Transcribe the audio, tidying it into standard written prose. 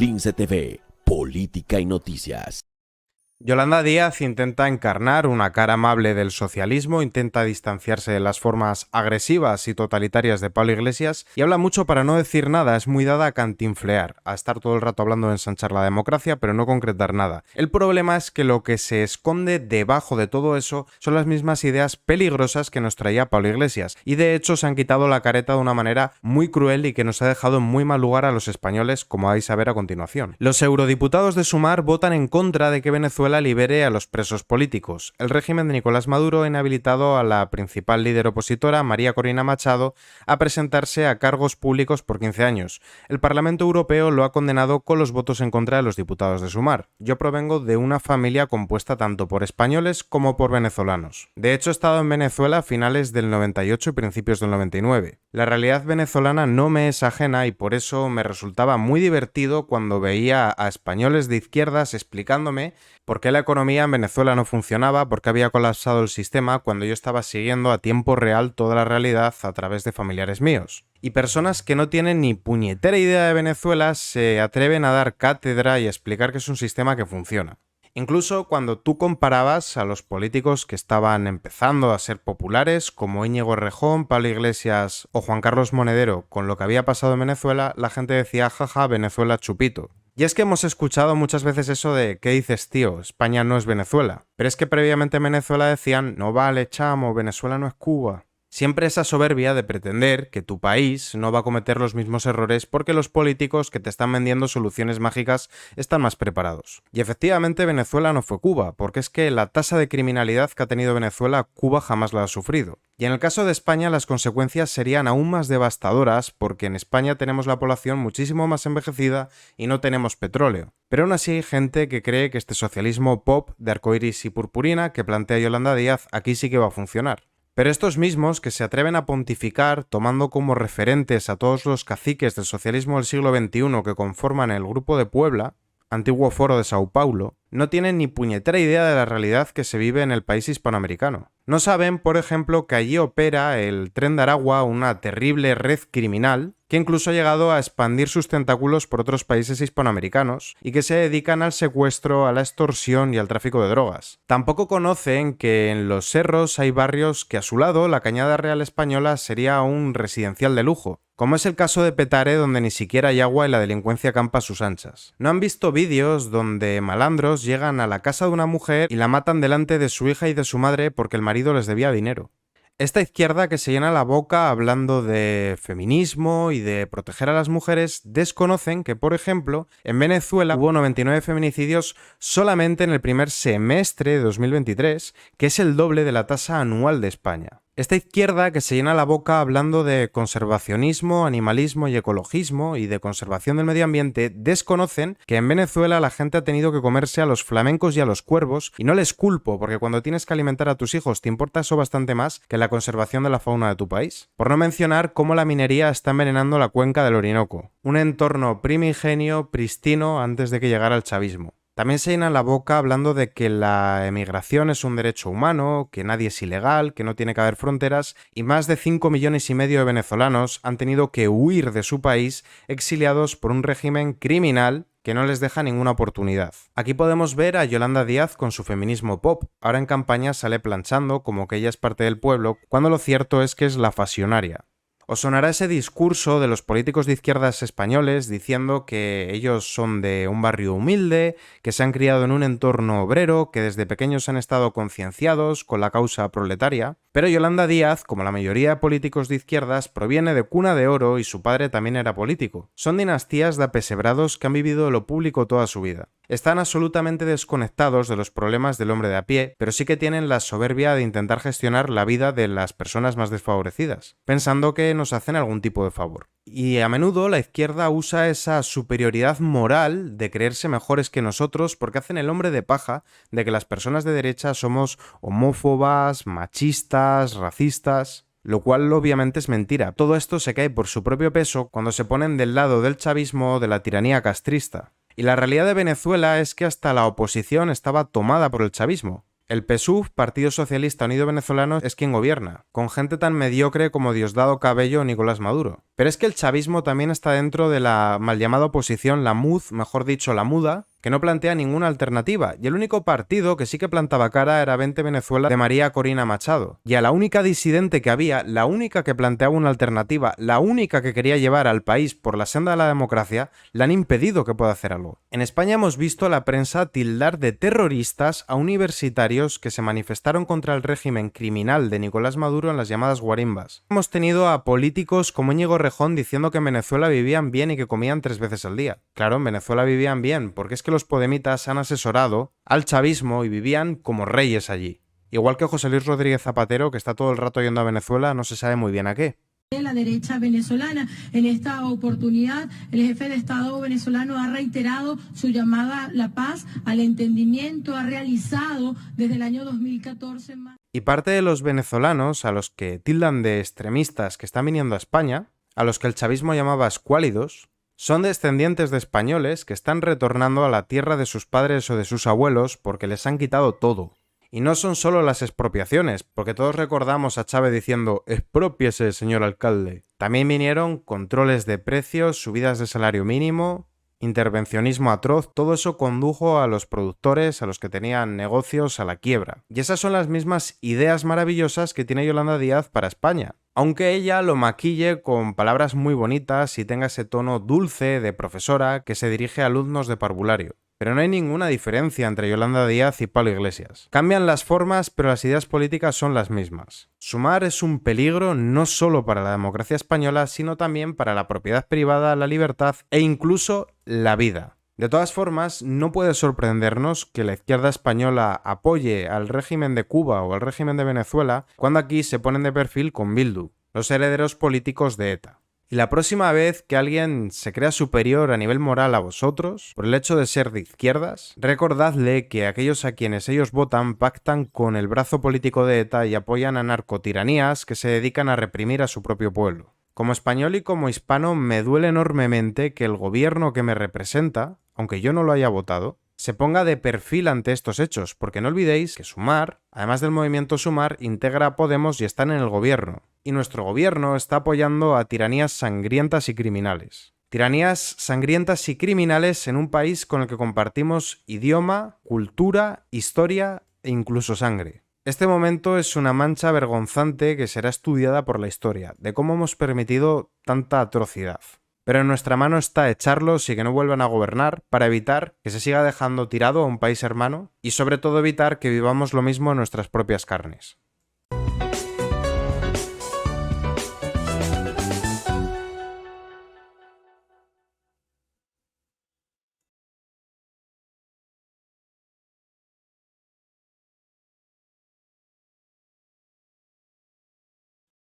Lince TV, Política y Noticias. Yolanda Díaz intenta encarnar una cara amable del socialismo, intenta distanciarse de las formas agresivas y totalitarias de Pablo Iglesias y habla mucho para no decir nada, es muy dada a cantinflear, a estar todo el rato hablando de ensanchar la democracia pero no concretar nada. El problema es que lo que se esconde debajo de todo eso son las mismas ideas peligrosas que nos traía Pablo Iglesias y de hecho se han quitado la careta de una manera muy cruel y que nos ha dejado en muy mal lugar a los españoles, como vais a ver a continuación. Los eurodiputados de Sumar votan en contra de que Venezuela libere a los presos políticos. El régimen de Nicolás Maduro ha inhabilitado a la principal líder opositora, María Corina Machado, a presentarse a cargos públicos por 15 años. El Parlamento Europeo lo ha condenado con los votos en contra de los diputados de Sumar. Yo provengo de una familia compuesta tanto por españoles como por venezolanos. De hecho, he estado en Venezuela a finales del 98 y principios del 99. La realidad venezolana no me es ajena y por eso me resultaba muy divertido cuando veía a españoles de izquierdas explicándome por qué la economía en Venezuela no funcionaba, por qué había colapsado el sistema cuando yo estaba siguiendo a tiempo real toda la realidad a través de familiares míos. Y personas que no tienen ni puñetera idea de Venezuela se atreven a dar cátedra y a explicar que es un sistema que funciona. Incluso cuando tú comparabas a los políticos que estaban empezando a ser populares, como Íñigo Errejón, Pablo Iglesias o Juan Carlos Monedero, con lo que había pasado en Venezuela, la gente decía, jaja, Venezuela chupito. Y es que hemos escuchado muchas veces eso de ¿qué dices, tío? España no es Venezuela. Pero es que previamente en Venezuela decían no vale, chamo, Venezuela no es Cuba. Siempre esa soberbia de pretender que tu país no va a cometer los mismos errores porque los políticos que te están vendiendo soluciones mágicas están más preparados. Y efectivamente Venezuela no fue Cuba, porque es que la tasa de criminalidad que ha tenido Venezuela, Cuba jamás la ha sufrido. Y en el caso de España las consecuencias serían aún más devastadoras porque en España tenemos la población muchísimo más envejecida y no tenemos petróleo. Pero aún así hay gente que cree que este socialismo pop de arcoiris y purpurina que plantea Yolanda Díaz aquí sí que va a funcionar. Pero estos mismos que se atreven a pontificar tomando como referentes a todos los caciques del socialismo del siglo XXI que conforman el Grupo de Puebla, antiguo foro de Sao Paulo, no tienen ni puñetera idea de la realidad que se vive en el país hispanoamericano. No saben, por ejemplo, que allí opera el Tren de Aragua, una terrible red criminal que incluso ha llegado a expandir sus tentáculos por otros países hispanoamericanos y que se dedican al secuestro, a la extorsión y al tráfico de drogas. Tampoco conocen que en los cerros hay barrios que a su lado la Cañada Real española sería un residencial de lujo, como es el caso de Petare, donde ni siquiera hay agua y la delincuencia campa a sus anchas. ¿No han visto vídeos donde malandros llegan a la casa de una mujer y la matan delante de su hija y de su madre porque el marido les debía dinero? Esta izquierda que se llena la boca hablando de feminismo y de proteger a las mujeres desconocen que, por ejemplo, en Venezuela hubo 99 feminicidios solamente en el primer semestre de 2023, que es el doble de la tasa anual de España. Esta izquierda que se llena la boca hablando de conservacionismo, animalismo y ecologismo y de conservación del medio ambiente desconocen que en Venezuela la gente ha tenido que comerse a los flamencos y a los cuervos y no les culpo porque cuando tienes que alimentar a tus hijos te importa eso bastante más que la conservación de la fauna de tu país. Por no mencionar cómo la minería está envenenando la cuenca del Orinoco, un entorno primigenio, pristino antes de que llegara el chavismo. También se llena la boca hablando de que la emigración es un derecho humano, que nadie es ilegal, que no tiene que haber fronteras, y más de 5,5 millones de venezolanos han tenido que huir de su país exiliados por un régimen criminal que no les deja ninguna oportunidad. Aquí podemos ver a Yolanda Díaz con su feminismo pop. Ahora en campaña sale planchando como que ella es parte del pueblo, cuando lo cierto es que es la fasionaria. Os sonará ese discurso de los políticos de izquierdas españoles diciendo que ellos son de un barrio humilde, que se han criado en un entorno obrero, que desde pequeños han estado concienciados con la causa proletaria. Pero Yolanda Díaz, como la mayoría de políticos de izquierdas, proviene de cuna de oro y su padre también era político. Son dinastías de apesebrados que han vivido de lo público toda su vida. Están absolutamente desconectados de los problemas del hombre de a pie, pero sí que tienen la soberbia de intentar gestionar la vida de las personas más desfavorecidas, pensando que nos hacen algún tipo de favor. Y a menudo la izquierda usa esa superioridad moral de creerse mejores que nosotros porque hacen el hombre de paja de que las personas de derecha somos homófobas, machistas, racistas, lo cual obviamente es mentira. Todo esto se cae por su propio peso cuando se ponen del lado del chavismo o de la tiranía castrista. Y la realidad de Venezuela es que hasta la oposición estaba tomada por el chavismo. El PSUV, Partido Socialista Unido Venezolano, es quien gobierna, con gente tan mediocre como Diosdado Cabello o Nicolás Maduro. Pero es que el chavismo también está dentro de la mal llamada oposición, la MUD, mejor dicho, la muda, que no plantea ninguna alternativa, y el único partido que sí que plantaba cara era Vente Venezuela de María Corina Machado. Y a la única disidente que había, la única que planteaba una alternativa, la única que quería llevar al país por la senda de la democracia, le han impedido que pueda hacer algo. En España hemos visto a la prensa tildar de terroristas a universitarios que se manifestaron contra el régimen criminal de Nicolás Maduro en las llamadas guarimbas. Hemos tenido a políticos como Íñigo Rejón diciendo que en Venezuela vivían bien y que comían 3 veces al día. Claro, en Venezuela vivían bien, porque es que los podemitas han asesorado al chavismo y vivían como reyes allí. Igual que José Luis Rodríguez Zapatero, que está todo el rato yendo a Venezuela, no se sabe muy bien a qué. La derecha venezolana. En esta oportunidad, el jefe de Estado venezolano ha reiterado su llamada a la paz, al entendimiento, ha realizado desde el año 2014 más. Y parte de los venezolanos, a los que tildan de extremistas que están viniendo a España, a los que el chavismo llamaba escuálidos, son descendientes de españoles que están retornando a la tierra de sus padres o de sus abuelos porque les han quitado todo. Y no son solo las expropiaciones, porque todos recordamos a Chávez diciendo «Expropiese, señor alcalde». También vinieron controles de precios, subidas de salario mínimo, intervencionismo atroz, todo eso condujo a los productores, a los que tenían negocios, a la quiebra. Y esas son las mismas ideas maravillosas que tiene Yolanda Díaz para España. Aunque ella lo maquille con palabras muy bonitas y tenga ese tono dulce de profesora que se dirige a alumnos de parvulario. Pero no hay ninguna diferencia entre Yolanda Díaz y Pablo Iglesias. Cambian las formas, pero las ideas políticas son las mismas. Sumar es un peligro no solo para la democracia española, sino también para la propiedad privada, la libertad e incluso la vida. De todas formas, no puede sorprendernos que la izquierda española apoye al régimen de Cuba o al régimen de Venezuela cuando aquí se ponen de perfil con Bildu, los herederos políticos de ETA. Y la próxima vez que alguien se crea superior a nivel moral a vosotros, por el hecho de ser de izquierdas, recordadle que aquellos a quienes ellos votan pactan con el brazo político de ETA y apoyan a narcotiranías que se dedican a reprimir a su propio pueblo. Como español y como hispano me duele enormemente que el gobierno que me representa, aunque yo no lo haya votado, se ponga de perfil ante estos hechos, porque no olvidéis que Sumar, además del movimiento Sumar, integra a Podemos y están en el gobierno. Y nuestro gobierno está apoyando a tiranías sangrientas y criminales. Tiranías sangrientas y criminales en un país con el que compartimos idioma, cultura, historia e incluso sangre. Este momento es una mancha vergonzante que será estudiada por la historia, de cómo hemos permitido tanta atrocidad. Pero en nuestra mano está echarlos y que no vuelvan a gobernar para evitar que se siga dejando tirado a un país hermano y sobre todo evitar que vivamos lo mismo en nuestras propias carnes.